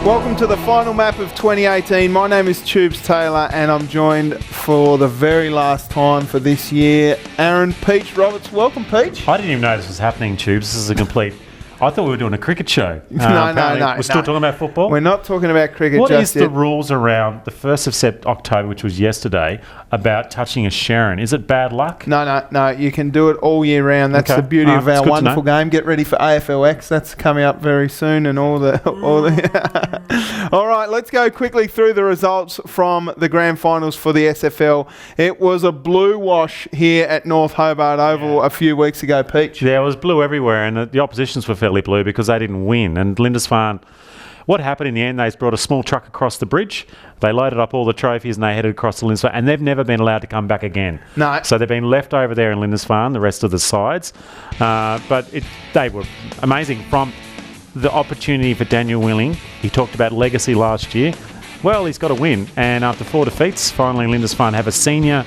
Welcome to the final map of 2018. My name is Tubes Taylor and I'm joined for the very last time for this year, Aaron Peach Roberts. Welcome, Peach. I didn't even know this was happening, Tubes. This is a complete... I thought we were doing a cricket show. No. We're still talking about football? We're not talking about cricket What just is yet. the rules around the 1st of October, which was yesterday, about touching a Sharon? Is it bad luck? No. You can do it all year round. That's Okay. the beauty of our It's good to wonderful know. game. Get ready for AFLX. That's coming up very soon, and all the. All right, let's go quickly through the results from the grand finals for the SFL. It was a blue wash here at North Hobart Oval a few weeks ago, Peach. Yeah, it was blue everywhere, and the oppositions were fairly blue because they didn't win. And Lindisfarne, what happened in the end, they brought a small truck across the bridge, they loaded up all the trophies and they headed across to Lindisfarne, and they've never been allowed to come back again. No. So they've been left over there in Lindisfarne, the rest of the sides. But they were amazing. From the opportunity for Daniel Willing, he talked about legacy last year. Well, he's got to win, and after 4 defeats, finally Lindisfarne have a senior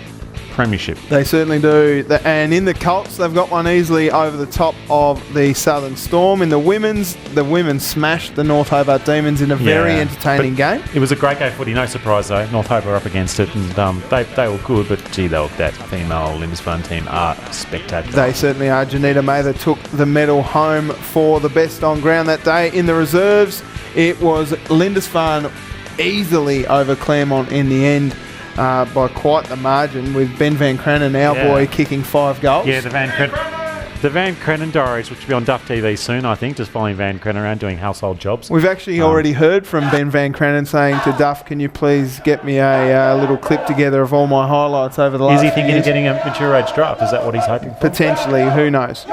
premiership. They certainly do. And in the Colts, they've got one easily over the top of the Southern Storm. In the women smashed the North Hobart Demons in a very entertaining game. It was a great game footy, no surprise though. North Hobart were up against it, and they were good, but gee, that female Lindisfarne team are spectacular. They certainly are. Janita Mather took the medal home for the best on ground that day. In the reserves, it was Lindisfarne easily over Claremont in the end. By quite the margin, with Ben Van Cranen, our boy, kicking 5 goals. Yeah, the Van Cranen diaries, which will be on Duff TV soon, I think, just following Van Cranen around doing household jobs. We've actually already heard from Ben Van Cranen saying to Duff, can you please get me a little clip together of all my highlights over the last Is he thinking few of getting a mature age draft? Is that what he's hoping for? Potentially, who knows?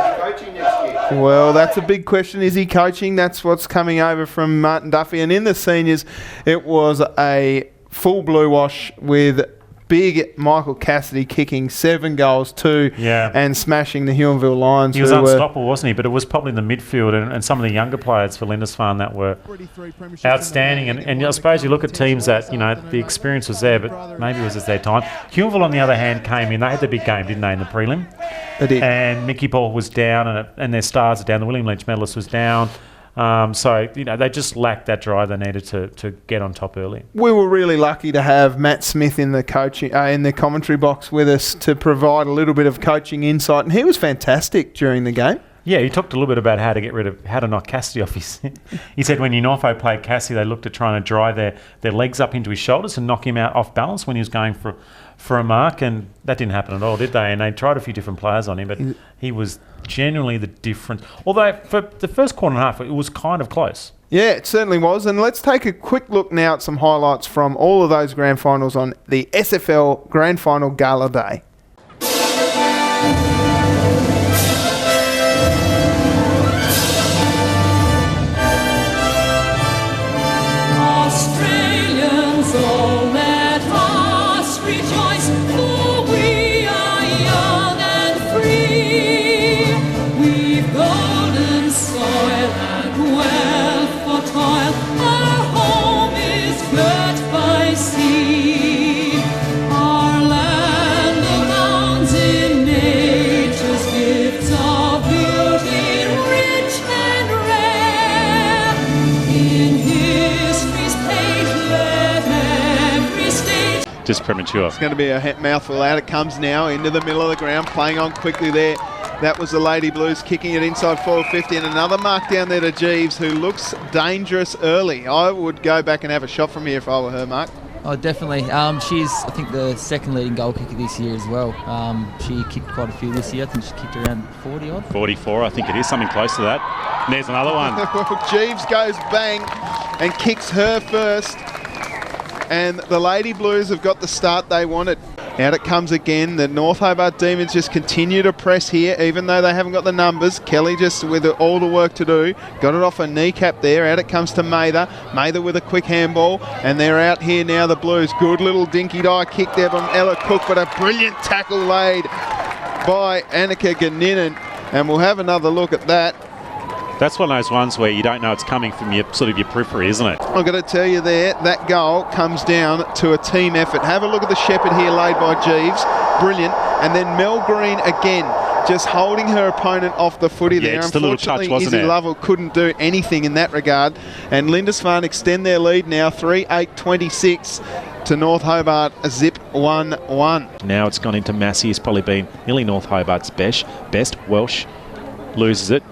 Well, that's a big question. Is he coaching? That's what's coming over from Martin Duffy. And in the seniors, it was a full blue wash with big Michael Cassidy kicking 7 goals, 2, and smashing the Huonville Lions. He was unstoppable, wasn't he? But it was probably the midfield and some of the younger players for Lindisfarne that were outstanding. And I suppose you look at teams that, the experience was there, but maybe it was just their time. Huonville, on the other hand, came in. They had the big game, didn't they, in the prelim? They did. And Mickey Ball was down, and their stars are down. The William Lynch medalist was down. So they just lacked that drive they needed to get on top early. We were really lucky to have Matt Smith in the coaching in the commentary box with us to provide a little bit of coaching insight, and he was fantastic during the game. Yeah, he talked a little bit about how to knock Cassidy off his... He said when Norfolk played Cassidy, they looked at trying to drive their legs up into his shoulders and knock him out off balance when he was going for a mark, and that didn't happen at all, did they? And they tried a few different players on him, but he was genuinely the difference. Although for the first quarter and a half, it was kind of close. Yeah, it certainly was. And let's take a quick look now at some highlights from all of those grand finals on the SFL Grand Final Gala Day. Australians, all let us rejoice, for we are young and free. We've golden soil and wealth for toil. Our home is girt by sea. Our land abounds in nature's gifts of beauty, rich and rare. In history's page, let every stage. Just premature. It's going to be a mouthful. Out it comes now into the middle of the ground, playing on quickly there. That was the Lady Blues kicking it inside forward 50, and another mark down there to Jeeves, who looks dangerous early. I would go back and have a shot from here if I were her, Mark. Oh, definitely. She's, I think, the second leading goal kicker this year as well. She kicked quite a few this year. I think she kicked around 40-odd. 44, I think it is, something close to that. And there's another one. Well, Jeeves goes bang and kicks her first. And the Lady Blues have got the start they wanted. Out it comes again. The North Hobart Demons just continue to press here, even though they haven't got the numbers. Kelly just with all the work to do. Got it off a kneecap there. Out it comes to Mather. Mather with a quick handball. And they're out here now, the Blues. Good little dinky-die kick there from Ella Cook, but a brilliant tackle laid by Annika Ganinen. And we'll have another look at that. That's one of those ones where you don't know it's coming from your periphery, isn't it? I've got to tell you there, that goal comes down to a team effort. Have a look at the shepherd here laid by Jeeves. Brilliant. And then Mel Green again. just holding her opponent off the footy there. Just a little touch, wasn't Izzy it? Lovell couldn't do anything in that regard. And Lindisfarne extend their lead now, 3-8-26 to North Hobart, a zip 1-1. Now it's gone into Massey. It's probably been nearly North Hobart's best. Welsh loses it.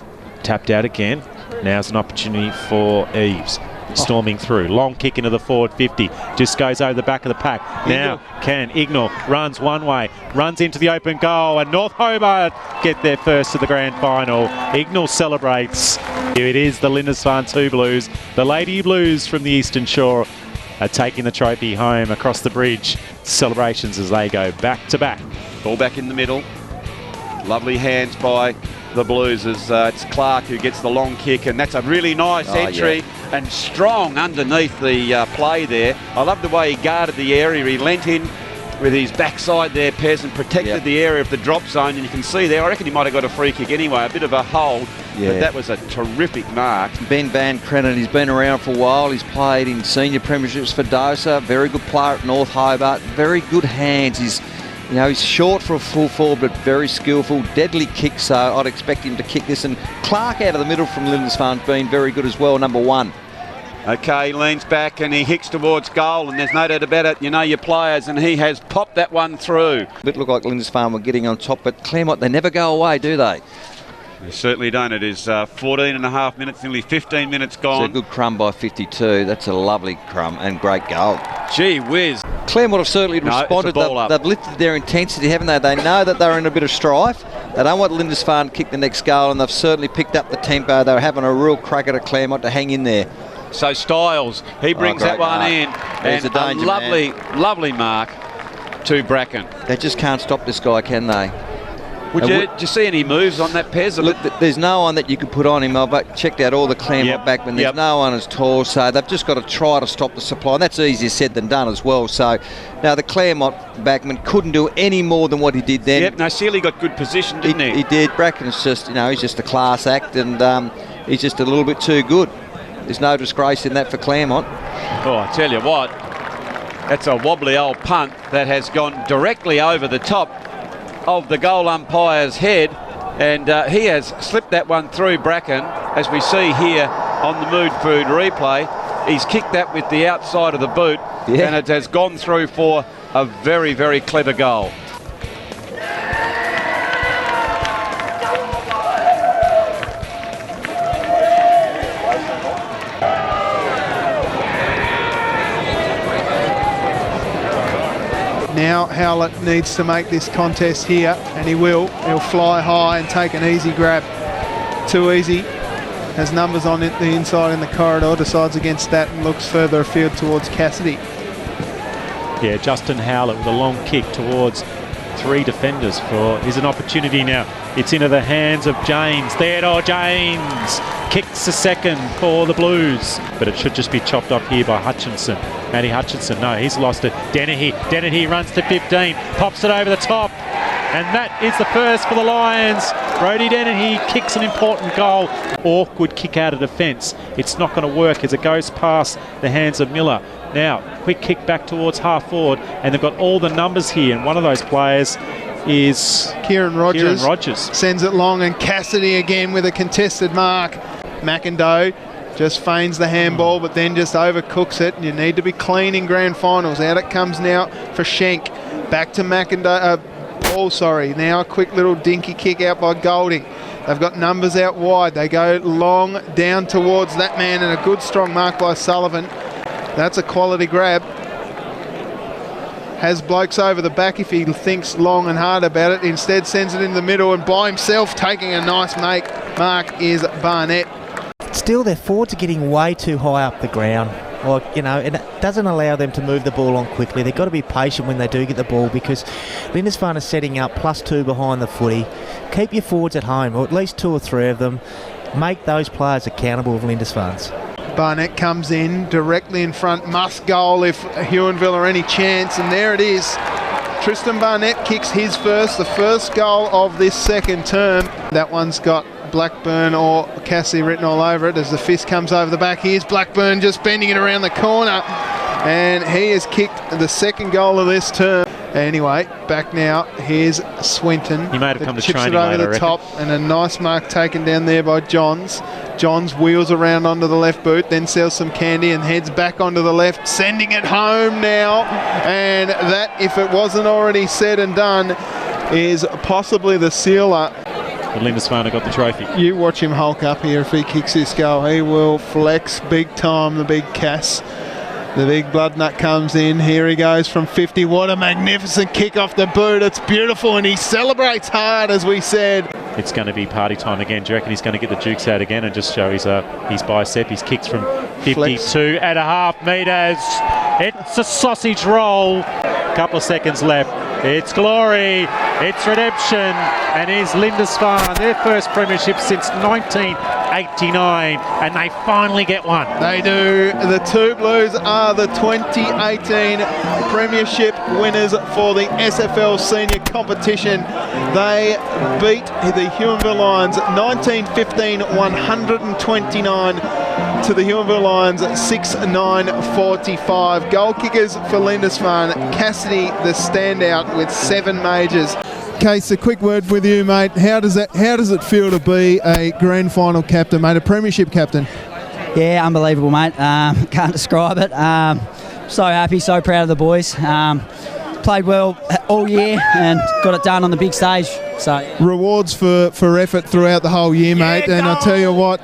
Tapped out again. Now's an opportunity for Eves. Storming through. Long kick into the forward 50. Just goes over the back of the pack. Now can Ignall runs one way. Runs into the open goal. And North Hobart get there first to the grand final. Ignall celebrates. Here it is, the Lindisfarne 2 Blues. The Lady Blues from the Eastern Shore are taking the trophy home across the bridge. Celebrations as they go back to back. Ball back in the middle. Lovely hands by the Blues as it's Clark who gets the long kick, and that's a really nice entry and strong underneath the play there. I love the way he guarded the area. He leant in with his backside there, Pez, and protected the area of the drop zone, and you can see there, I reckon he might have got a free kick anyway, a bit of a hold, but that was a terrific mark. Ben Van Crennan, he's been around for a while. He's played in senior premierships for Dosa. Very good player at North Hobart. Very good hands. He's short for a full forward, but very skillful. Deadly kick, so I'd expect him to kick this. And Clark out of the middle from Lindisfarne's been very good as well, number 1. Okay, he leans back and he hits towards goal, and there's no doubt about it. You know your players, and he has popped that one through. It looked like Lindisfarne were getting on top, but Claremont, they never go away, do they? They certainly don't. It is 14 and a half minutes, nearly 15 minutes gone. It's a good crumb by 52. That's a lovely crumb and great goal. Gee whiz. Claremont have certainly responded. They've lifted their intensity, haven't they? They know that they're in a bit of strife. They don't want Lindisfarne to kick the next goal, and they've certainly picked up the tempo. They're having a real crack at a Claremont to hang in there. So Styles, he brings that one in. There's and a danger, lovely mark to Bracken. They just can't stop this guy, can they? Did you see any moves on that, Pez? Look, there's no one that you could put on him. I've checked out all the Claremont backmen. There's no one as tall, so they've just got to try to stop the supply. And that's easier said than done as well. So now the Claremont backman couldn't do any more than what he did then. Yep, no, Sealy got good position, didn't he? He did. Bracken's just, he's just a class act, and he's just a little bit too good. There's no disgrace in that for Claremont. Oh, I tell you what, that's a wobbly old punt that has gone directly over the top of the goal umpire's head, and he has slipped that one through Bracken, as we see here on the Mood Food replay. He's kicked that with the outside of the boot, and it has gone through for a very, very clever goal. Now Howlett needs to make this contest here, and he will. He'll fly high and take an easy grab. Too easy. Has numbers on it, the inside in the corridor, decides against that and looks further afield towards Cassidy. Yeah, Justin Howlett with a long kick towards 3 defenders. Here's an opportunity now. It's into the hands of James. Theodore James kicks a second for the Blues, but it should just be chopped off here by Hutchinson. Matty Hutchinson, no, he's lost it. Dennehy runs to 15, pops it over the top, and that is the first for the Lions. Brodie Dennehy kicks an important goal. Awkward kick out of defence. It's not going to work as it goes past the hands of Miller. Now, quick kick back towards half forward, and they've got all the numbers here, and one of those players is Kieran Rogers. Sends it long, and Cassidy again with a contested mark. McIndoe just feigns the handball, but then just overcooks it. You need to be clean in grand finals. Out it comes now for Schenk. Back to McIndoe. Now a quick little dinky kick out by Golding. They've got numbers out wide. They go long down towards that man, and a good strong mark by Sullivan. That's a quality grab. Has blokes over the back if he thinks long and hard about it. Instead sends it in the middle, and by himself taking a nice mark is Barnett. Still, their forwards are getting way too high up the ground. And it doesn't allow them to move the ball on quickly. They've got to be patient when they do get the ball, because Lindisfarne is setting up +2 behind the footy. Keep your forwards at home, or at least 2 or 3 of them. Make those players accountable of Lindisfarne's. Barnett comes in directly in front, must goal if Huonville are any chance, and there it is. Tristan Barnett kicks his first, the first goal of this second term. That one's got Blackburn or Cassie written all over it as the fist comes over the back. Here's Blackburn just bending it around the corner, and he has kicked the second goal of this term. Anyway, back now. Here's Swinton. He might have come to chips training it over late, I the reckon. top, and a nice mark taken down there by Johns. Johns wheels around onto the left boot, then sells some candy and heads back onto the left, sending it home now. And that, if it wasn't already said and done, is possibly the sealer. But Lindisfarne got the trophy. You watch him hulk up here if he kicks this goal. He will flex big time, the big Cass. The big blood nut comes in. Here he goes from 50. What a magnificent kick off the boot. It's beautiful, and he celebrates hard, as we said. It's going to be party time again. Do you reckon he's going to get the jukes out again and just show his bicep? His kicks from 52.5 metres. It's a sausage roll. Couple of seconds left. It's glory. It's redemption. And here's Lindisfarne, their first premiership since 1989. And they finally get one. They do. The two Blues are the 2018 premiership winners for the SFL senior competition. They beat the Huonville Lions 19-15-129 to the Huonville Lions 6-9-45. Goal kickers for Lindisfarne. Cassidy, the standout, with 7 majors. Case, a quick word with you, mate. How does it feel to be a grand final captain, mate, a premiership captain? Yeah, unbelievable, mate. Can't describe it. So happy, so proud of the boys. Played well all year and got it done on the big stage. So rewards for effort throughout the whole year, mate. And I tell you what,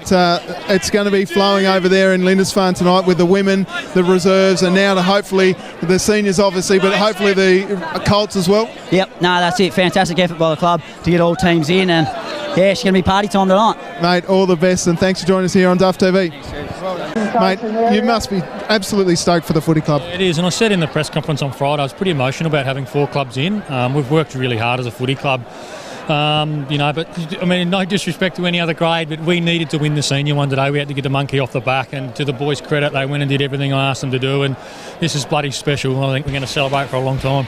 it's going to be flowing over there in Lindisfarne tonight with the women, the reserves, and now to hopefully the seniors, obviously, but hopefully the Colts as well. Yep, no, that's it. Fantastic effort by the club to get all teams in, and yeah, it's going to be party time tonight. Mate, all the best, and thanks for joining us here on Duff TV. Mate, you must be absolutely stoked for the footy club. It is, and I said in the press conference on Friday, I was pretty emotional about having 4 clubs in. We've worked really hard as a footy club. But I mean, no disrespect to any other grade, but we needed to win the senior one today. We had to get the monkey off the back, and to the boys' credit, they went and did everything I asked them to do, and this is bloody special. I think we're going to celebrate for a long time.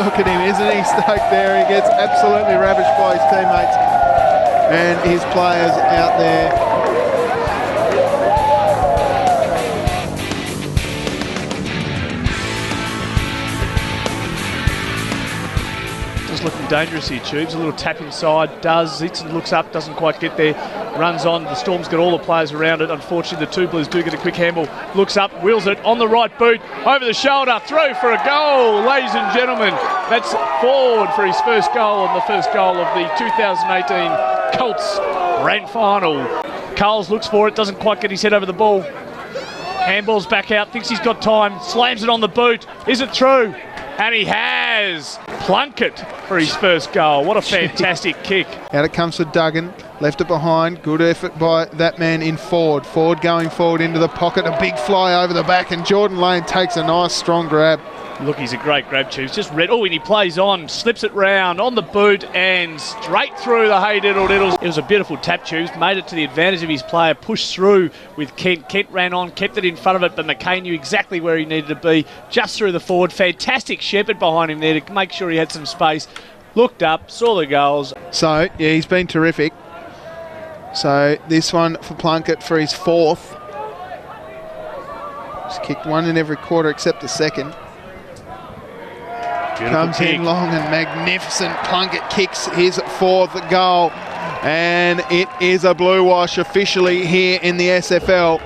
Look at him, isn't he stoked there? He gets absolutely ravished by his teammates and his players out there. Just looking dangerous here, Tubes. A little tap inside, looks up, doesn't quite get there, runs on. The Storm's got all the players around it. Unfortunately, the two Blues do get a quick handball. Looks up, wheels it on the right boot, over the shoulder, throw for a goal, ladies and gentlemen. That's forward for his first goal, and the first goal of the 2018 Colts grand final. Carles looks for it, doesn't quite get his head over the ball. Handball's back out, thinks he's got time, slams it on the boot. Is it through? And he has. Plunkett for his first goal. What a fantastic kick. Out it comes for Duggan. Left it behind. Good effort by that man in Ford. Ford going forward into the pocket. A big fly over the back, and Jordan Lane takes a nice strong grab. Look, he's a great grab, Tubes. Just red. Oh, and he plays on, slips it round on the boot and straight through the hey diddle diddles. It was a beautiful tap, Tubes. Made it to the advantage of his player. Pushed through with Kent. Kent ran on, kept it in front of it, but McKay knew exactly where he needed to be. Just through the forward. Fantastic shepherd behind him there to make sure he had some space. Looked up, saw the goals. So, yeah, he's been terrific. So, this one for Plunkett for his 4th. He's kicked one in every quarter except the second. Beautiful Comes kick. in long and magnificent. Plunkett kicks his 4th goal, and it is a blue wash officially here in the SFL.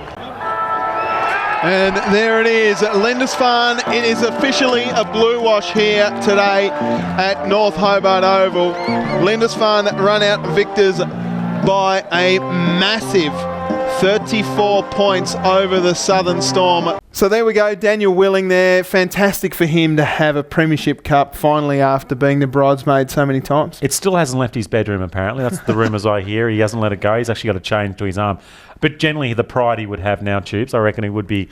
And there it is, Lindisfarne. It is officially a blue wash here today at North Hobart Oval. Lindisfarne run out victors by a massive 34 points over the Southern Storm. So there we go, Daniel Willing there. Fantastic for him to have a premiership cup finally after being the bridesmaid so many times. It still hasn't left his bedroom, apparently. That's the rumours I hear. He hasn't let it go. He's actually got a chain to his arm. But generally, the pride he would have now, Tubes, I reckon he would be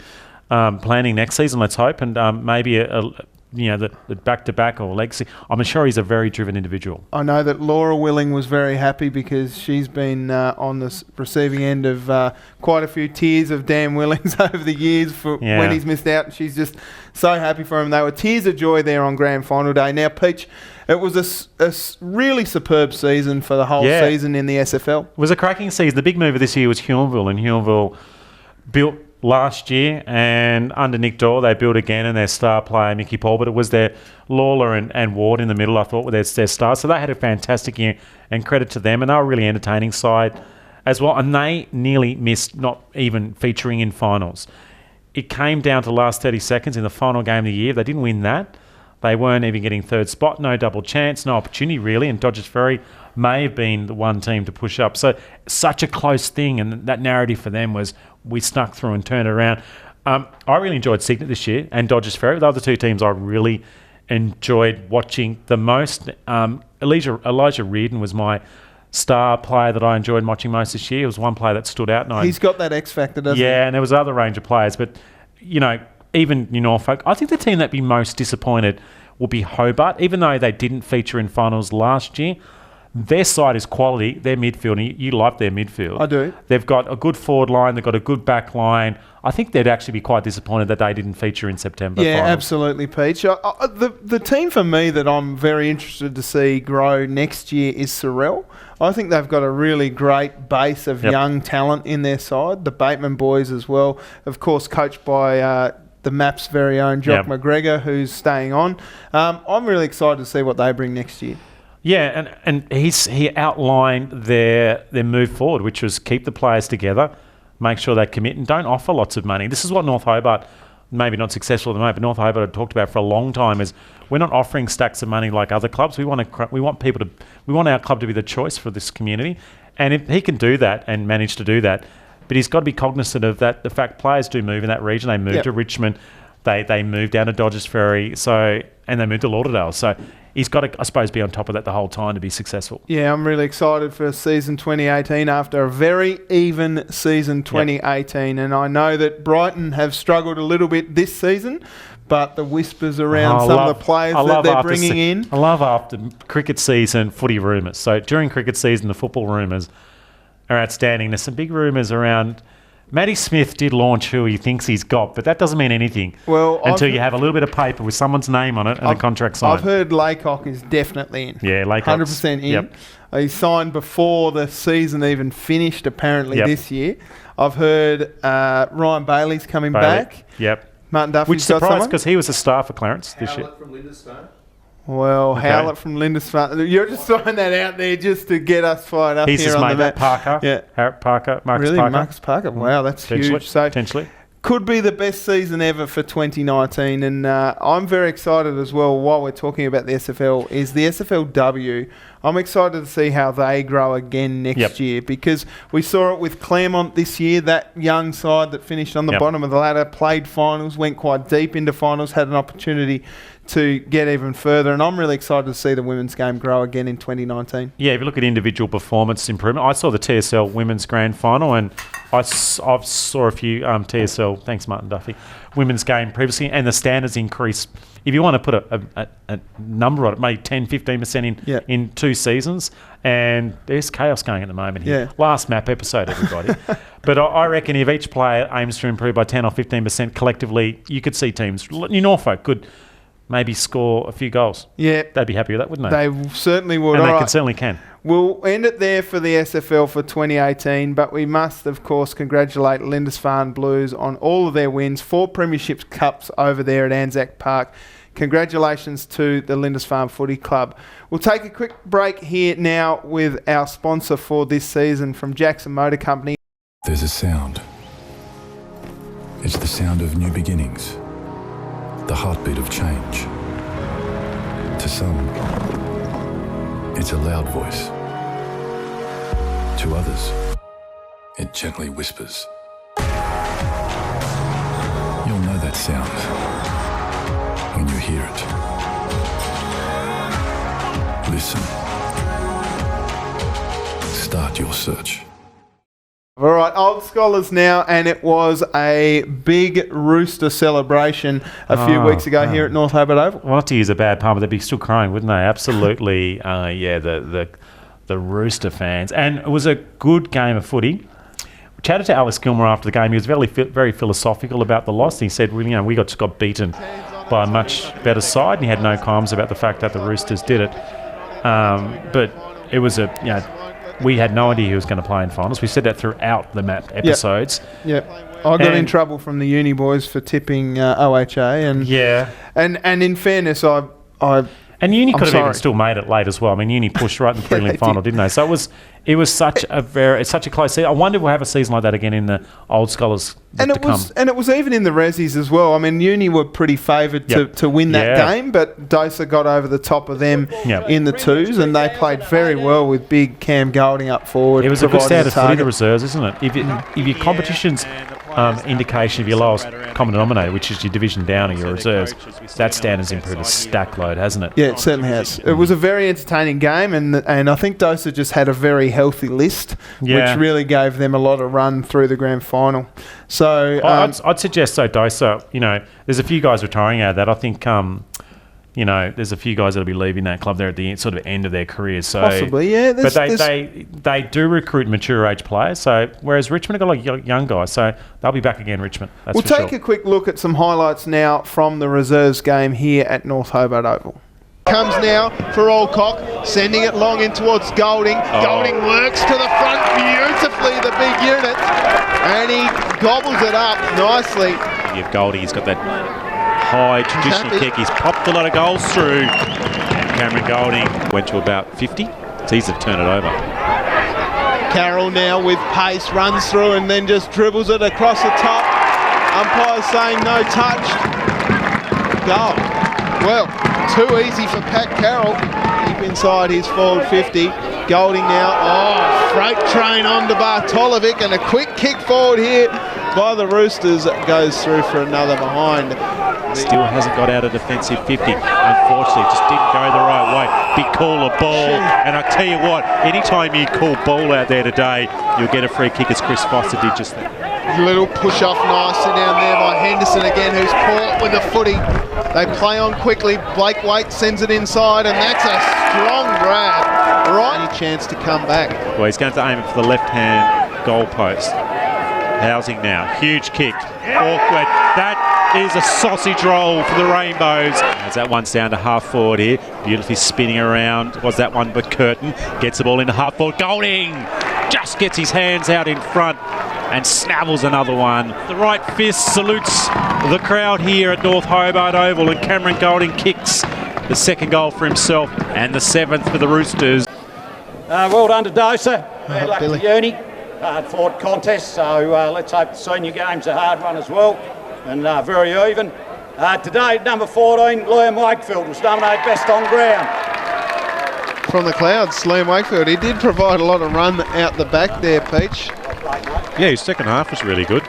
planning next season, let's hope, and maybe the back-to-back or legacy. I'm sure he's a very driven individual. I know that Laura Willing was very happy because she's been on the receiving end of quite a few tears of Dan Willings over the years for when he's missed out. She's just so happy for him. They were tears of joy there on grand final day. Now, Peach, it was a really superb season for the whole season in the SFL. It was a cracking season. The big mover this year was Huonville, and Huonville built last year, and under Nick Doyle they built again, and their star player Mickey Paul, but it was their Lawler and Ward in the middle, I thought, were their stars. So they had a fantastic year, and credit to them, and they were a really entertaining side as well, and they nearly missed not even featuring in finals. It came down to the last 30 seconds in the final game of the year. If they didn't win that, they weren't even getting third spot, no double chance, no opportunity really, and Dodgers Ferry may have been the one team to push up. So such a close thing, and that narrative for them was we snuck through and turned it around. I really enjoyed Cygnet this year, and Dodgers Ferry. The other two teams I really enjoyed watching the most. Elijah Reardon was my star player that I enjoyed watching most this year. It was one player that stood out. And He's got that X factor, doesn't he? Yeah, and there was other range of players, but even Norfolk. I think the team that'd be most disappointed will be Hobart, even though they didn't feature in finals last year. Their side is quality. Their midfield, and you like their midfield. I do. They've got a good forward line. They've got a good back line. I think they'd actually be quite disappointed that they didn't feature in September. Yeah, finals. absolutely, Peach. The team for me that I'm very interested to see grow next year is Sorrel. I think they've got a really great base of young talent in their side. The Bateman boys as well, of course, coached by the MAP's very own Jock McGregor, who's staying on. I'm really excited to see what they bring next year. Yeah, and he outlined their move forward, which was keep the players together, make sure they commit, and don't offer lots of money. This is what North Hobart, maybe not successful at the moment, but North Hobart had talked about for a long time, is we're not offering stacks of money like other clubs. We want our club to be the choice for this community, and if he can do that and manage to do that, but he's got to be cognizant of that. The fact players do move in that region. They moved to Richmond, they moved down to Dodgers Ferry, and they moved to Lauderdale. So he's got to, I suppose, be on top of that the whole time to be successful. Yeah, I'm really excited for season 2018 after a very even season 2018. And I know that Brighton have struggled a little bit this season, but the whispers around some of the players that they're bringing in. I love after cricket season footy rumours. So during cricket season, the football rumours are outstanding. There's some big rumours around. Matty Smith did launch who he thinks he's got, but that doesn't mean anything until you have a little bit of paper with someone's name on it and a contract signed. I've heard Laycock is definitely in. Yeah, Laycock's 100% in. Yep. He signed before the season even finished, apparently, this year. I've heard Ryan Bailey's coming back. Yep. Martin Duff, which surprised because he was a star for Clarence this year. From Lindisfarne. Well, Howlett from Lindisfarne. You're just throwing that out there just to get us fired up. He's here his on mate, Parker. Yeah. Parker. Marcus really? Parker. Marcus Parker? Wow, that's huge. So potentially. Could be the best season ever for 2019. And I'm very excited as well, while we're talking about the SFL, is the SFLW. I'm excited to see how they grow again next year, because we saw it with Claremont this year, that young side that finished on the bottom of the ladder, played finals, went quite deep into finals, had an opportunity to get even further, and I'm really excited to see the women's game grow again in 2019. Yeah, if you look at individual performance improvement, I saw the TSL women's grand final, and I saw a few TSL, thanks Martin Duffy, women's game previously, and the standards increased. If you want to put a number on it, maybe 10, 15% in 2 seasons, and there's chaos going at the moment here. Last map episode, everybody. But I reckon if each player aims to improve by 10 or 15% collectively, you could see teams, New Norfolk could maybe score a few goals. Yeah. They'd be happy with that, wouldn't they? They certainly would. And they certainly can. We'll end it there for the SFL for 2018, but we must, of course, congratulate Lindisfarne Blues on all of their wins. 4 Premiership Cups over there at Anzac Park. Congratulations to the Lindisfarne Footy Club. We'll take a quick break here now with our sponsor for this season from Jackson Motor Company. There's a sound. It's the sound of new beginnings. The heartbeat of change. To some, it's a loud voice. To others, it gently whispers. You'll know that sound when you hear it. Listen. Start your search. All right, Old Scholars now, and it was a big rooster celebration a few weeks ago here at North Hobart Oval. Well, not to use a bad pun, but they'd be still crying, wouldn't they? Absolutely. The rooster fans. And it was a good game of footy. We chatted to Alex Gilmore after the game. He was very philosophical about the loss. He said, well, we got beaten by a much better side, and he had no qualms about the fact that the Roosters did it. But it was we had no idea he was going to play in finals. We said that throughout the map episodes. I got in trouble from the uni boys for tipping OHA, and in fairness, I and Uni could have even sorry. still made it late as well. I mean, Uni pushed right in the prelim final, didn't they? So it was such a close season. I wonder if we'll have a season like that again in the old scholars and it was even in the Resis as well. I mean, Uni were pretty favoured to win that game, but Dosa got over the top of them in the twos, and they played very well with big Cam Golding up forward. It was a good standard footy, the reserves, isn't it? If your competition's indication of your lowest common denominator, which is your division down or your reserves, that standard's improved a stack load, hasn't it? Yeah, it certainly has. It was a very entertaining game, and I think Dosa just had a very healthy list, which really gave them a lot of run through the grand final. So I'd suggest Dosa. There's a few guys retiring out of that. I think there's a few guys that'll be leaving that club there at the sort of end of their careers. So possibly, yeah. But they do recruit mature age players. So whereas Richmond have got a lot of young guys, so they'll be back again. Richmond. We'll take a quick look at some highlights now from the reserves game here at North Hobart Oval. Comes now for Alcock, sending it long in towards Golding. Golding works to the front beautifully, the big unit, and he gobbles it up nicely. Give Golding, he's got that high traditional kick. He's popped a lot of goals through. Cameron Golding went to about 50. It's easy to turn it over. Carroll now with pace, runs through and then just dribbles it across the top. Umpire saying no touch. Goal. Well, too easy for Pat Carroll. Deep inside his forward 50. Golding now. Freight train on to Bartolovic, and a quick kick forward here by the Roosters goes through for another behind. Still hasn't got out of defensive 50. Unfortunately, just didn't go the right way. Big call of ball. And I tell you what, anytime you call ball out there today, you'll get a free kick, as Chris Foster did just then. Little push off nicely down there by Henderson again, who's caught with the footy. They play on quickly. Blake Waite sends it inside, and that's a strong grab. Right, any chance to come back. Well, he's going to aim it for the left-hand goal post. Housing now. Huge kick. Awkward. That is a sausage roll for the Rainbows. As that one's down to half forward here. Beautifully spinning around. Was that one but Curtin? Gets the ball into half forward. Golding just gets his hands out in front and snavels another one. The right fist salutes the crowd here at North Hobart Oval, and Cameron Golding kicks the second goal for himself and the seventh for the Roosters. Well done to Dosa. Bad luck to Uni. Hard fought contest, so let's hope the senior game's a hard one as well, and very even. Today, number 14, Liam Wakefield was nominated best on ground. From the Clouds, Liam Wakefield, he did provide a lot of run out the back there, Peach. Yeah, his second half was really good.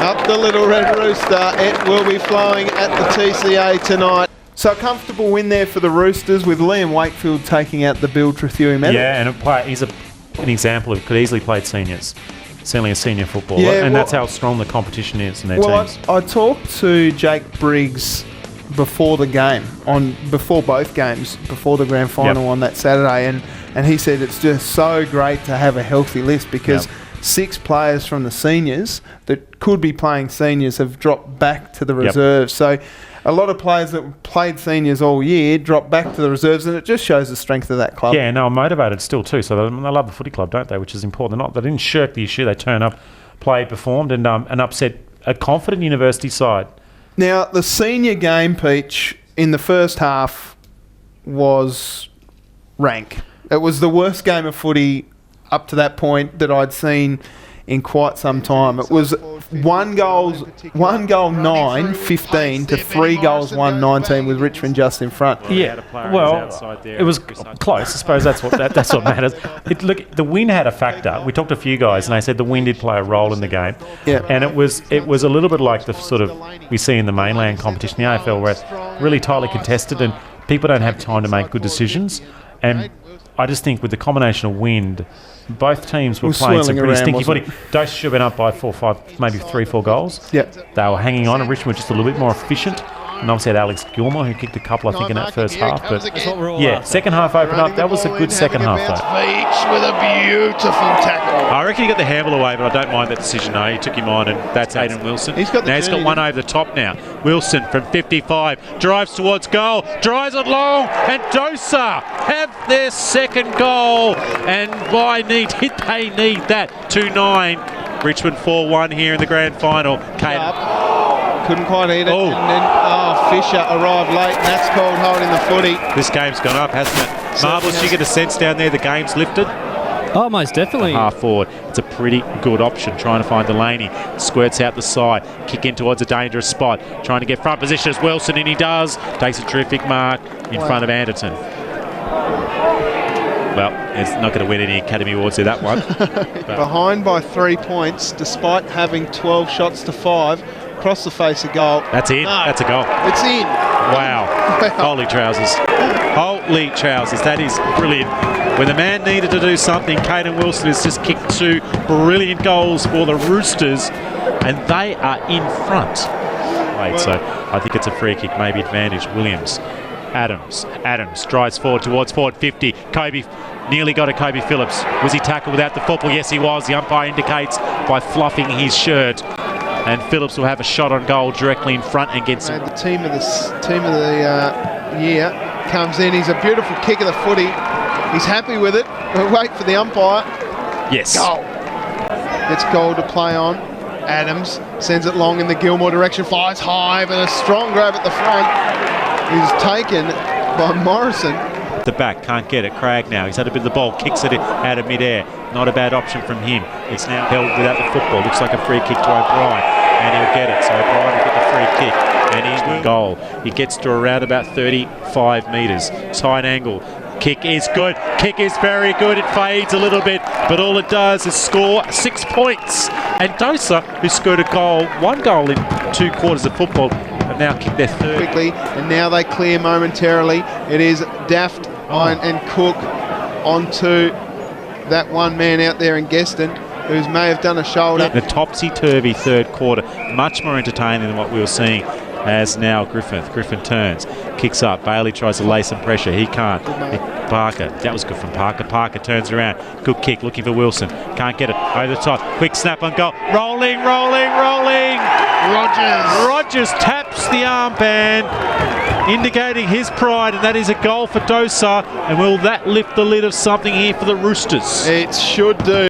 Up the Little Red Rooster, it will be flowing at the TCA tonight. So a comfortable win there for the Roosters, with Liam Wakefield taking out the Bill Trethewey medal. Yeah, and he's an example of could easily played seniors. Certainly a senior footballer, and that's how strong the competition is in their teams. I talked to Jake Briggs before the game, before both games, before the grand final on that Saturday, and he said it's just so great to have a healthy list, because 6 players from the seniors that could be playing seniors have dropped back to the reserves. So a lot of players that played seniors all year drop back to the reserves, and it just shows the strength of that club. Yeah, no, I'm motivated still too. So they love the footy club, don't they? Which is important. They didn't shirk the issue. They turned up, played, performed, and upset a confident university side. Now, the senior game, Peach, in the first half was rank. It was the worst game of footy up to that point that I'd seen in quite some time. It was 1 goal 9-15 to 3 goals 1-19 with Richmond just in front. Yeah, well, it was close. I suppose that's what matters. Look, the wind had a factor. We talked to a few guys, and they said the wind did play a role in the game. Yeah, and it was a little bit like the sort of we see in the mainland competition, the AFL, where it's really tightly contested and people don't have time to make good decisions. And I just think with the combination of wind, both teams were Was playing some swirling pretty around, stinky wasn't footy. Dose should have been up by 4, 5, maybe 3, 4 goals. Yeah. They were hanging on, and Richmond were just a little bit more efficient. And obviously hadAlex Gilmore, who kicked a couple, I think, in that first half. But yeah, second half opened up. That was a good second half, though. Beach with a beautiful tackle. I reckon he got the handle away, but I don't mind that decision. No, he took him on, and that's Aiden Wilson. He's got he's got one over the top now. Wilson from 55 drives towards goal, drives it long, and Dosa have their second goal. And why did they need that? 2-9. Richmond 4-1 here in the grand final. Couldn't quite eat it. And then Fisher arrived late, and that's called holding the footy. This game's gone up, hasn't it? Marbles, you get a sense down there the game's lifted? Oh, most definitely. Half forward. It's a pretty good option. Trying to find Delaney. Squirts out the side. Kick in towards a dangerous spot. Trying to get front position as Wilson, and he does. Takes a terrific mark in front of Anderton. Well, it's not going to win any Academy Awards with that one. Behind by 3 points, despite having 12 shots to 5, across the face of goal. That's in. No. That's a goal. It's in. Wow. Holy trousers. Holy trousers. That is brilliant. When the man needed to do something, Caden Wilson has just kicked 2 brilliant goals for the Roosters, and they are in front. So I think it's a free kick, maybe advantage. Williams. Adams drives forward towards forward 50. Kobe nearly got a Kobe Phillips. Was he tackled without the football? Yes, he was. The umpire indicates by fluffing his shirt. And Phillips will have a shot on goal directly in front against him. The team of the year comes in. He's a beautiful kick of the footy. He's happy with it. We'll wait for the umpire. Yes. Goal. Gets goal to play on. Adams sends it long in the Gilmore direction. Flies high, but a strong grab at the front. He's taken by Morrison. The back can't get it. Cragg now. He's had a bit of the ball. Kicks it out of midair. Not a bad option from him. It's now held without the football. Looks like a free kick to O'Brien. And he'll get it. So O'Brien will get the free kick. And he's in goal. He gets to around about 35 metres. Tight angle. Kick is good. Kick is very good. It fades a little bit. But all it does is score 6 points. And Dosa, who scored a goal, 1 goal in 2 quarters of football, have now kicked their third. Quickly, and now they clear momentarily. It is Daft and Cook onto that one man out there in Gueston, who may have done a shoulder. The topsy-turvy third quarter, much more entertaining than what we were seeing as now Griffin turns, kicks up. Bailey tries to lay some pressure. He can't. Parker, that was good from Parker. Parker turns around. Good kick, looking for Wilson. Can't get it. Over the top. Quick snap on goal. Rolling. Rogers taps the armband, indicating his pride, and that is a goal for Dosa. And will that lift the lid of something here for the Roosters? It should do.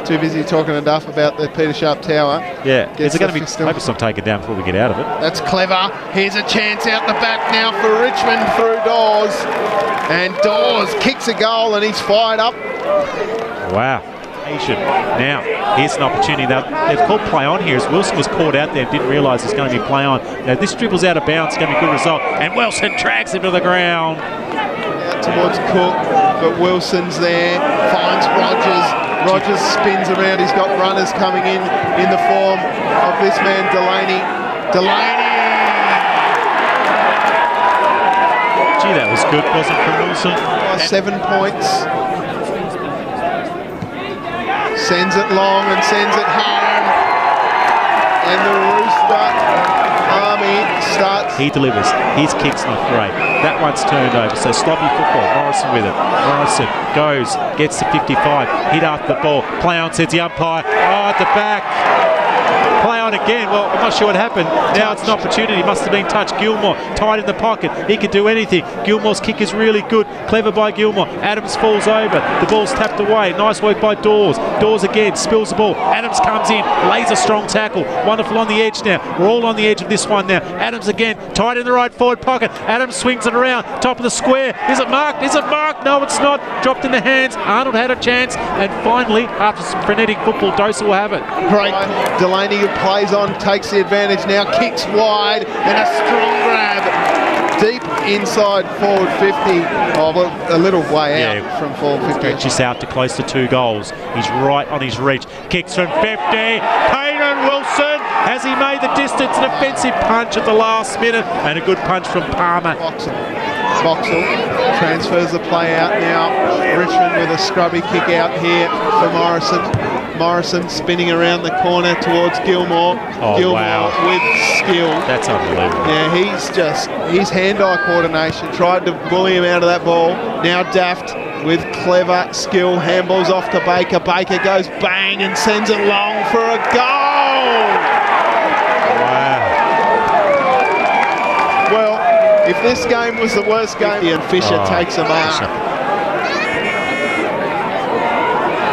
Too busy talking to Duff about the Peter Sharp Tower. Yeah, is it going to be? Hope it's not taken down before we get out of it. That's clever. Here's a chance out the back now for Richmond through Dawes. And Dawes kicks a goal and he's fired up. Wow. Now, here's an opportunity. They've called play on here as Wilson was caught out there and didn't realise it's going to be play on. Now, this dribble's out of bounds. It's going to be a good result. And Wilson drags him to the ground. Out towards Cook, but Wilson's there. Finds Rogers. Rogers spins around. He's got runners coming in the form of this man, Delaney. Gee, that was good, wasn't it, from Wilson? 7 points. Sends it long and sends it home. And the Rooster Army starts. He delivers. His kick's not great. That one's turned over. So sloppy football. Morrison with it. Morrison goes, gets to 55. Hit after the ball. Play on, says the umpire. Oh, at the back. Play on again. Well, I'm not sure what happened. Now it's an opportunity. Must have been touched. Gilmore tied in the pocket. He could do anything. Gilmore's kick is really good. Clever by Gilmore. Adams falls over. The ball's tapped away. Nice work by Dawes. Dawes again spills the ball. Adams comes in. Lays a strong tackle. Wonderful on the edge now. We're all on the edge of this one now. Adams again. Tied in the right forward pocket. Adams swings it around. Top of the square. Is it marked? Is it marked? No, it's not. Dropped in the hands. Arnold had a chance. And finally, after some frenetic football, Dosa will have it. Great. Delaney plays on, takes the advantage now, kicks wide, and a strong grab deep inside forward 50. Oh, well, a little way out from forward 50. Stretches out to close to 2 goals. He's right on his reach. Kicks from 50. Caden Wilson, has he made the distance? An offensive punch at the last minute, and a good punch from Palmer. Boxall transfers the play out now. Richmond with a scrubby kick out here for Morrison. Morrison spinning around the corner towards Gilmore. Gilmore with skill. That's unbelievable. Yeah, his hand-eye coordination tried to bully him out of that ball. Now Daft with clever skill, handballs off to Baker. Baker goes bang and sends it long for a goal. Wow. Well, if this game was the worst game, and Fisher takes a mark.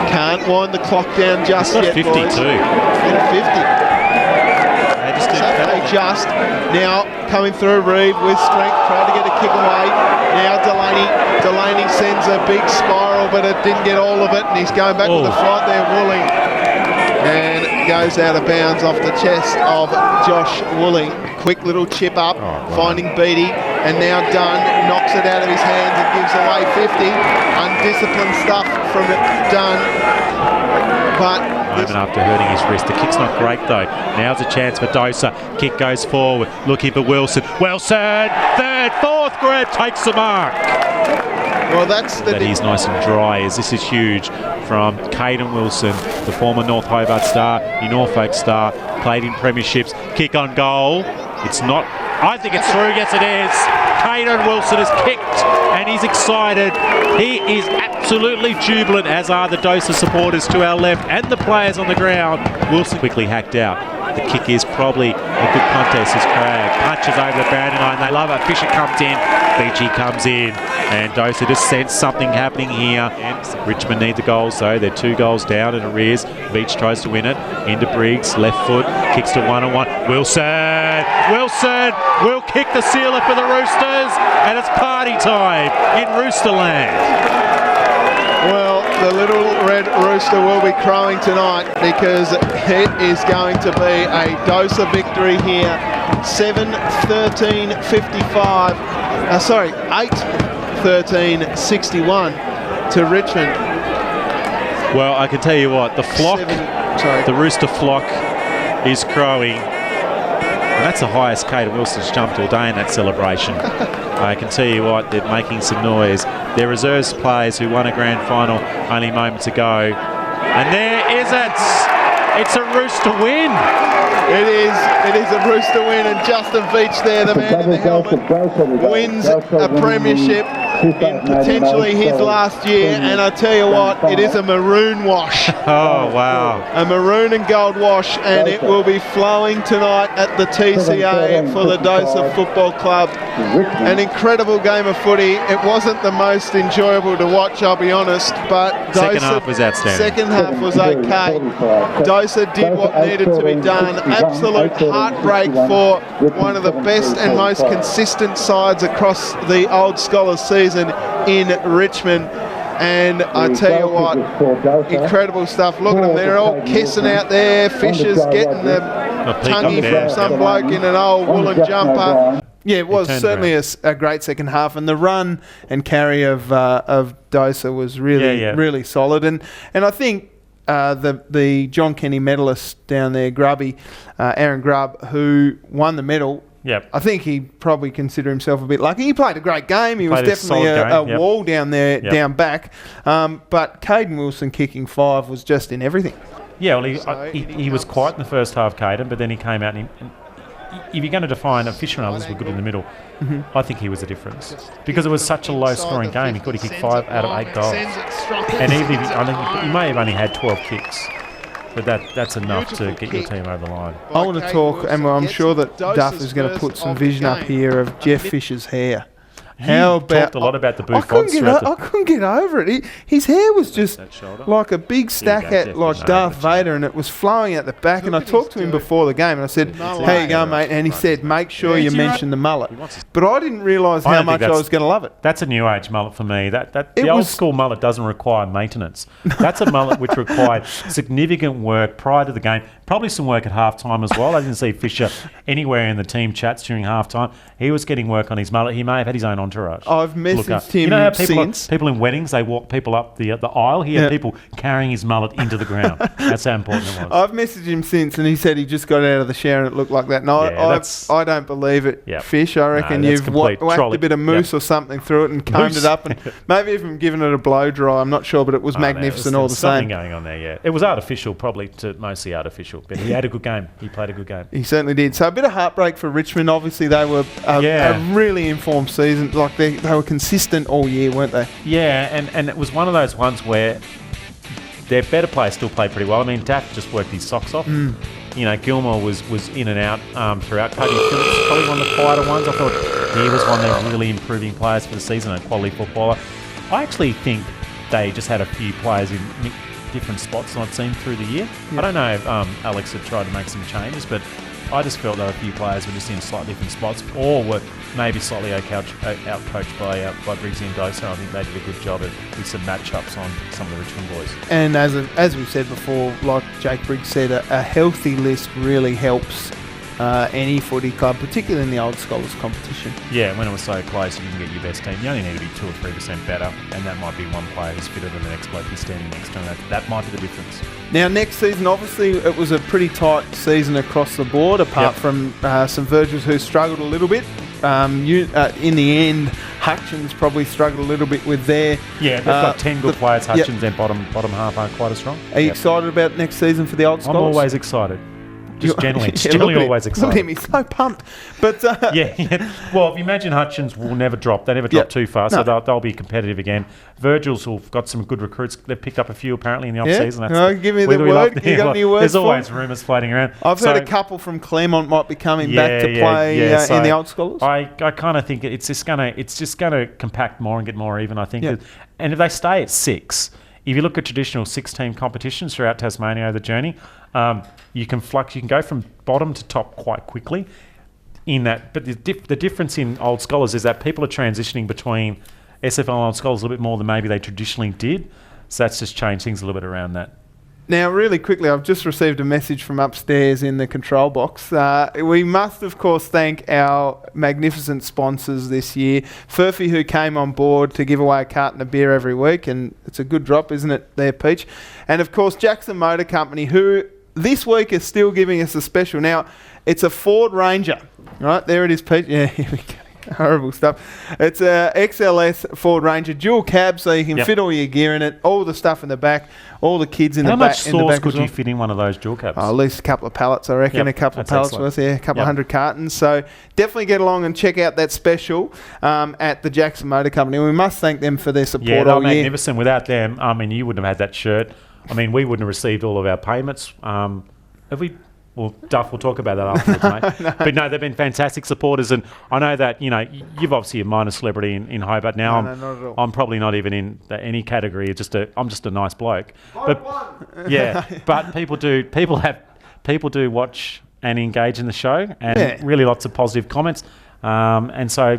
Can't wind the clock down just yet, 52. boys. 50. They just now coming through. Reed with strength, trying to get a kick away. Now Delaney sends a big spiral, but it didn't get all of it, and he's going back with the flight there. Woolley, and goes out of bounds off the chest of Josh Woolley. Quick little chip up, finding Beattie, and now Dunn knocks it out of his hands and gives away 50. Undisciplined stuff from Dunn, but moment after hurting his wrist. The kick's not great though. Now's a chance for Dosa. Kick goes forward, looking for Wilson. Wilson, third, fourth grab, takes the mark. Well, that's that he's nice and dry. As this is huge from Caden Wilson, the former North Hobart star, the Norfolk star, played in premierships. Kick on goal. It's not. I think it's through. Yes, it is. Caden Wilson has kicked and he's excited. He is absolutely jubilant, as are the Dosa supporters to our left and the players on the ground. Wilson quickly hacked out. The kick is probably a good contest as Craig punches over the boundary line. They love it. Fisher comes in. Peachy comes in. And Dosa just sensed something happening here. And Richmond need the goals though. They're 2 goals down in arrears. Beach tries to win it. Into Briggs. Left foot. Kicks to 1-on-1. Wilson will kick the sealer for the Roosters. And it's party time in Roosterland. Well, the little red rooster will be crowing tonight because it is going to be a Dosa victory here. 7-13-55. 8-13-61 to Richmond. Well, I can tell you what, the flock, the rooster flock is crowing. And that's the highest Caden Wilson's jumped all day in that celebration. I can tell you what, they're making some noise. They're reserves players who won a grand final only moments ago. And there is it. It's a Rooster win. It is a Rooster win, and Justin Veach there, the man in the helmet, wins a premiership in potentially his last year, and I tell you what, it is a maroon wash. Oh, wow. A maroon and gold wash, and it will be flowing tonight at the TCA for the Dosa Football Club. An incredible game of footy. It wasn't the most enjoyable to watch, I'll be honest, but second half was outstanding. Second half was okay. Dosa did what needed to be done. Absolute heartbreak for one of the best and most consistent sides across the Old Scholars season in Richmond. And I tell you what, incredible stuff. Look at them, they're all kissing out there. Fisher's getting the tonguey from some bloke in an old woolen jumper. Yeah, it was certainly a great second half, and the run and carry of Dosa was really solid. And I think the John Kenny medalist down there, Grubby, Aaron Grubb, who won the medal. Yep. I think he'd probably consider himself a bit lucky. He played a great game. He was definitely a wall down there, down back. But Caden Wilson kicking 5 was just in everything. Yeah, well, he was quiet in the first half, Caden, but then he came out and if you're going to define, Fisher and others were good in the middle, I think he was the difference. Because it was such a low-scoring game, he could have kicked 5 out of 8 goals. And even if he may have only had 12 kicks, but that's enough to get your team over the line. I want to talk, and I'm sure that Duff is going to put some vision up here of Jeff Fisher's hair. How about? Talked a lot about the bouffants. I couldn't get over it. His hair was just like a big stack at like Darth Vader, and it was flowing out the back. And I talked to him before the game, and I said, "How you going, mate?" And he said, "Make sure you mention the mullet." But I didn't realise how much I was going to love it. That's a new age mullet for me. The old school mullet doesn't require maintenance. That's a mullet which required significant work prior to the game. Probably some work at halftime as well. I didn't see Fisher anywhere in the team chats during halftime. He was getting work on his mullet. He may have had his own entourage. I've messaged him You know how since. people in weddings, they walk people up the aisle? He had people carrying his mullet into the ground. That's how important it was. I've messaged him since, and he said he just got out of the shower and it looked like that. No, I don't believe it, Fish. I reckon you've whacked a bit of mousse or something through it and combed it up, and maybe even given it a blow dry. I'm not sure, but it was magnificent all the same. Something going on there, yeah. It was artificial, probably mostly artificial, but he had a good game. He played a good game. He certainly did. So a bit of heartbreak for Richmond. Obviously, they were a really informed season. Like they were consistent all year, weren't they? Yeah, and it was one of those ones where their better players still played pretty well. I mean, Duff just worked his socks off. You know, Gilmore was in and out throughout. Cody Phillips probably one of the quieter ones. I thought he was one of the really improving players for the season, a quality footballer. I actually think they just had a few players in different spots than I've seen through the year. I don't know if Alex had tried to make some changes, but I just felt there were a few players were just in slightly different spots or were maybe slightly out-coached by Briggsy and Dosa. I think they did a good job with some matchups on some of the Richmond boys. And as we said before, like Jake Briggs said, a healthy list really helps any footy club, particularly in the old scholars competition. Yeah, when it was so close, you can get your best team. You only need to be 2 or 3% better, and that might be one player who's fitter than the next bloke who's standing next to him. That might be the difference. Now, next season, obviously, it was a pretty tight season across the board, apart from some Virgils who struggled a little bit. In the end, Hutchins probably struggled a little bit with their... Yeah, they've got 10 good players. Hutchins and bottom half aren't quite as strong. Are you excited about next season for the old scholars? I'm always excited. Just generally always excited. Look at me, so pumped. But yeah. Well, if you imagine Hutchins will never drop. They never drop too far, so they'll be competitive again. Virgil's have got some good recruits. They've picked up a few apparently in the off-season. Give me the word. You got any words? There's always rumours floating around. I've heard a couple from Claremont might be coming back to play in the old scholars. I kind of think it's just gonna compact more and get more even. I think, and if they stay at 6. If you look at traditional 6-team competitions throughout Tasmania over the journey, you can go from bottom to top quite quickly in that. But the difference in old scholars is that people are transitioning between SFL and old scholars a little bit more than maybe they traditionally did. So that's just changed things a little bit around that. Now, really quickly, I've just received a message from upstairs in the control box. We must, of course, thank our magnificent sponsors this year. Furphy, who came on board to give away a carton of beer every week, and it's a good drop, isn't it there, Peach? And, of course, Jackson Motor Company, who this week is still giving us a special. Now, it's a Ford Ranger. Right, there it is, Peach. Yeah, here we go. Horrible stuff. It's a XLS Ford Ranger dual cab, so you can fit all your gear in it, all the stuff in the back, all the kids in the back. How much sauce could you fit in one of those dual cabs? At least a couple of pallets, I reckon. A couple of pallets worth, a couple of 100 cartons. So definitely get along and check out that special at the Jackson Motor Company. We must thank them for their support all year. Yeah, they're magnificent. Without them, I mean, you wouldn't have had that shirt. I mean, we wouldn't have received all of our payments. Have we? Well, Duff, we'll talk about that afterwards, mate. But no, they've been fantastic supporters, and I know that you've obviously a minor celebrity in Hobart now. No, not at all. I'm probably not even in any category. I'm just a nice bloke. But people do watch and engage in the show, and really lots of positive comments. And so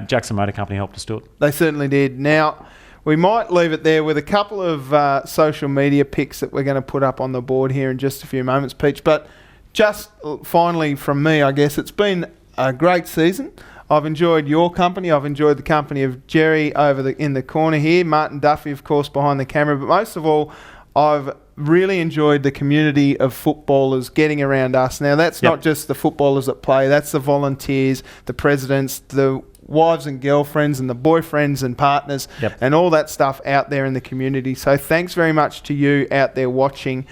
Jackson Motor Company helped us do it. They certainly did. Now, we might leave it there with a couple of social media pics that we're going to put up on the board here in just a few moments, Peach. But just finally from me, I guess, it's been a great season. I've enjoyed your company. I've enjoyed the company of Jerry in the corner here, Martin Duffy, of course, behind the camera. But most of all, I've really enjoyed the community of footballers getting around us. Now, that's not just the footballers that play. That's the volunteers, the presidents, the wives and girlfriends and the boyfriends and partners and all that stuff out there in the community. So thanks very much to you out there watching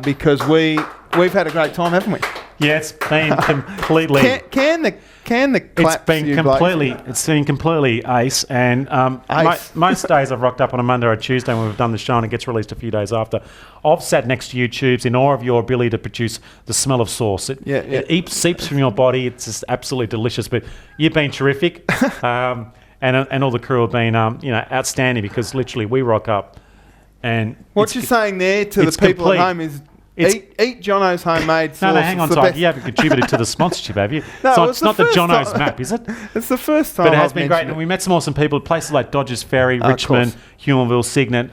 because we've had a great time, haven't we? Yeah, it's been completely... It's been completely ace, and most days I've rocked up on a Monday or a Tuesday when we've done the show and it gets released a few days after. I've sat next to you, Tubes, in awe of your ability to produce the smell of sauce. It seeps from your body. It's just absolutely delicious. But you've been terrific, and all the crew have been outstanding because literally we rock up. And what you're saying there to the people at home is eat Jono's homemade sauce. No, hang on, Ty. You haven't contributed to the sponsorship, have you? No, it's not the Jono's map, is it? It's the first time. But it has been great. And we met some awesome people at places like Dodgers Ferry, Richmond, Humonville, Cygnet.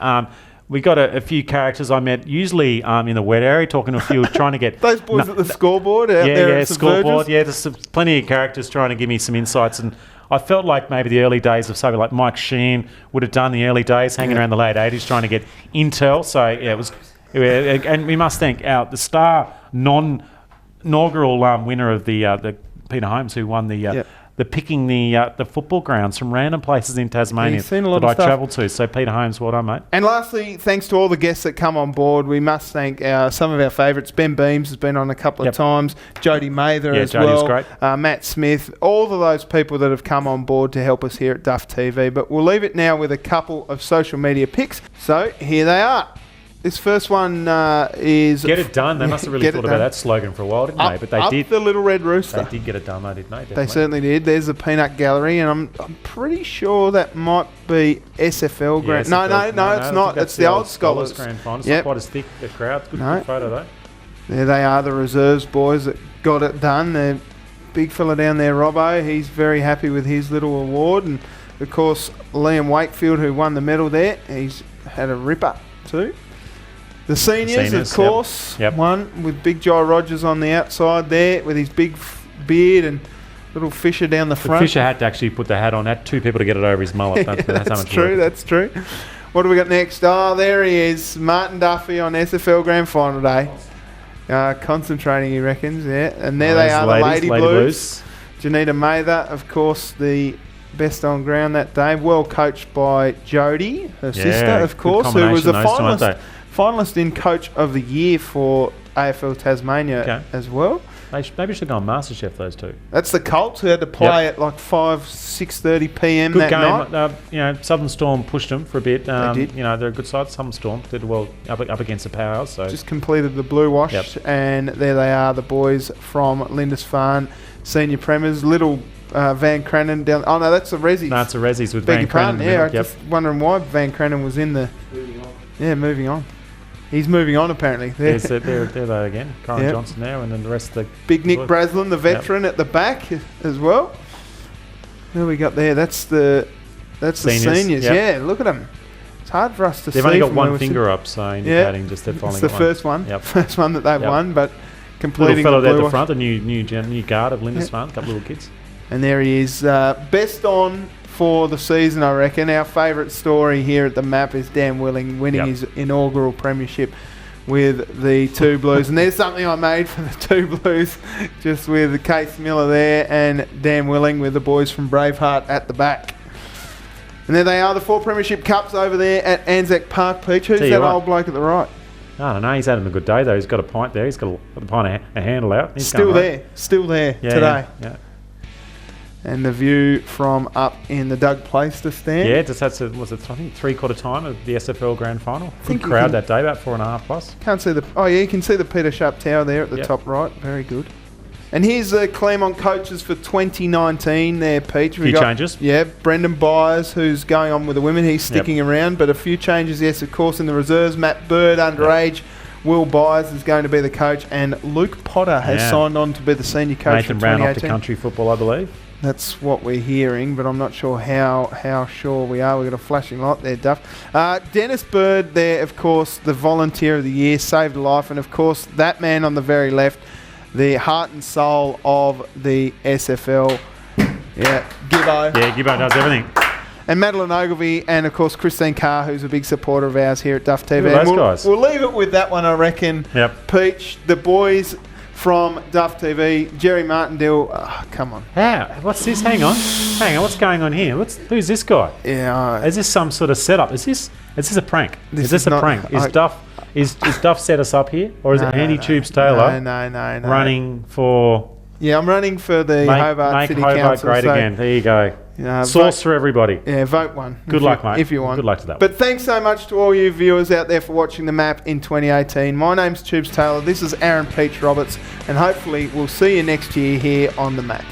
we got a few characters I met, usually in the wet area, talking to a few, trying to get... Those boys at the scoreboard out there at scoreboard. Yeah, there's plenty of characters trying to give me some insights, and I felt like maybe the early days of something like Mike Sheen would have done the early days, hanging around the late 80s, trying to get intel. So, yeah, it was... And we must thank the star inaugural winner of the Peter Holmes, who won the picking the football grounds from random places in Tasmania that I travelled to. So Peter Holmes, well done, mate. And lastly, thanks to all the guests that come on board. We must thank some of our favourites. Ben Beams has been on a couple of times. Jody Mather as Jody well. Was great. Matt Smith. All of those people that have come on board to help us here at Duff TV. But we'll leave it now with a couple of social media picks. So here they are. This first one is... Get it done. They must have really thought about that slogan for a while, didn't they? But they did. The Little Red Rooster. They did get it done, though, didn't they? They certainly did. There's the Peanut Gallery, and I'm pretty sure that might be SFL Grand... No, it's not. It's the Old Scholars Grand Final. It's not quite as thick a crowd. Good photo, though. There they are, the reserves boys that got it done. The big fella down there, Robbo, he's very happy with his little award. And, of course, Liam Wakefield, who won the medal there, he's had a ripper too. The seniors, of course, won with Big Jai Rogers on the outside there with his big beard and little Fisher down the front. Fisher had to actually put the hat on. Had 2 people to get it over his mullet. That's true, that's true. What do we got next? Oh, there he is, Martin Duffy on SFL Grand Final day. Concentrating, he reckons, yeah. And there they are, the Lady Blues. Janita Mather, of course, the best on ground that day. Well coached by Jody, her sister, of course, who was a finalist in Coach of the Year for AFL Tasmania as well. Maybe should go on MasterChef, those two. That's the Colts who had to play at like 6:30 p.m. Good that game. night. Southern Storm pushed them for a bit. They did. They're a good side. Southern Storm did well up against the Powerhouse. So just completed the blue wash, and there they are, the boys from Lindisfarne Senior Premiers. Little Van Cranen down. Oh no, that's the Rezzies. No, it's the Rezzies with Van Cranen. Yeah, I'm just wondering why Van Cranen was in the. Moving on. He's moving on, apparently. There they again. Corin Johnson now, and then the rest of the... Big Nick Braslin, the veteran, at the back as well. Who we got there? That's the seniors. Yeah, look at them. It's hard for us to see. They've only got one finger up, so indicating just they're following. It's the first one. First one that they've won, but completing little fellow there at the front, the new guard of Lindisfarne, a couple little kids. And there he is. Best on for the season, I reckon. Our favourite story here at the map is Dan Willing winning his inaugural premiership with the Two Blues. And there's something I made for the Two Blues, just with Case Miller there and Dan Willing with the boys from Braveheart at the back. And there they are, the 4 premiership cups over there at Anzac Park. Peach, who's that old bloke at the right? I don't know. He's having a good day, though. He's got a pint there. He's got a pint of a handle out. He's still there today. Yeah. And the view from up in the Doug Playster stand. Yeah, just that's I think 3/4 time of the SFL Grand Final. Good crowd that day, about 4.5 plus. Can't see you can see the Peter Sharp Tower there at the top right. Very good. And here's the Claremont coaches for 2019 there, Peach. Few changes. Yeah, Brendan Byers, who's going on with the women. He's sticking around, but a few changes, yes, of course, in the reserves. Matt Bird, underage. Will Byers is going to be the coach, and Luke Potter has signed on to be the senior coach Nathan for 2018. Brown off to country football, I believe. That's what we're hearing, but I'm not sure how sure we are. We've got a flashing light there, Duff. Dennis Bird there, of course, the Volunteer of the Year, saved a life. And, of course, that man on the very left, the heart and soul of the SFL. Yeah, Gibbo. Yeah, Gibbo does everything. And Madeline Ogilvie and, of course, Christine Carr, who's a big supporter of ours here at Duff TV. Those guys. We'll leave it with that one, I reckon. Yep. Peach, the boys from Duff TV, Jerry Martindale. Come on. How? What's this? Hang on. What's going on here? Who's this guy? Yeah. Is this some sort of setup? Is this a prank? Is this a prank? Is Duff set us up here, or is it Andy Tubes Taylor? No. Running for. Yeah, I'm running for the Hobart City Hobart Council. Great again. There you go. Source for everybody. Yeah, vote one. Good luck, mate. If you want. Good luck to that. But thanks so much to all you viewers out there for watching the map in 2018. My name's Tubes Taylor. This is Aaron Peach Roberts, and hopefully we'll see you next year here on the map.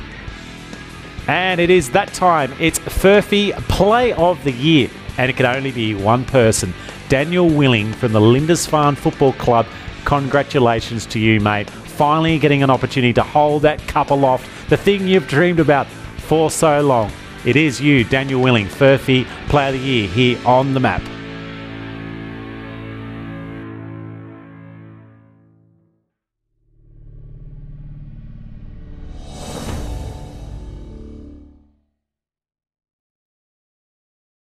And it is that time. It's Furphy Play of the Year, and it can only be one person. Daniel Willing from the Lindisfarne Football Club. Congratulations to you, mate. Finally getting an opportunity to hold that cup aloft, the thing you've dreamed about for so long. It is you, Daniel Willing, Furphy Player of the Year, here on the map.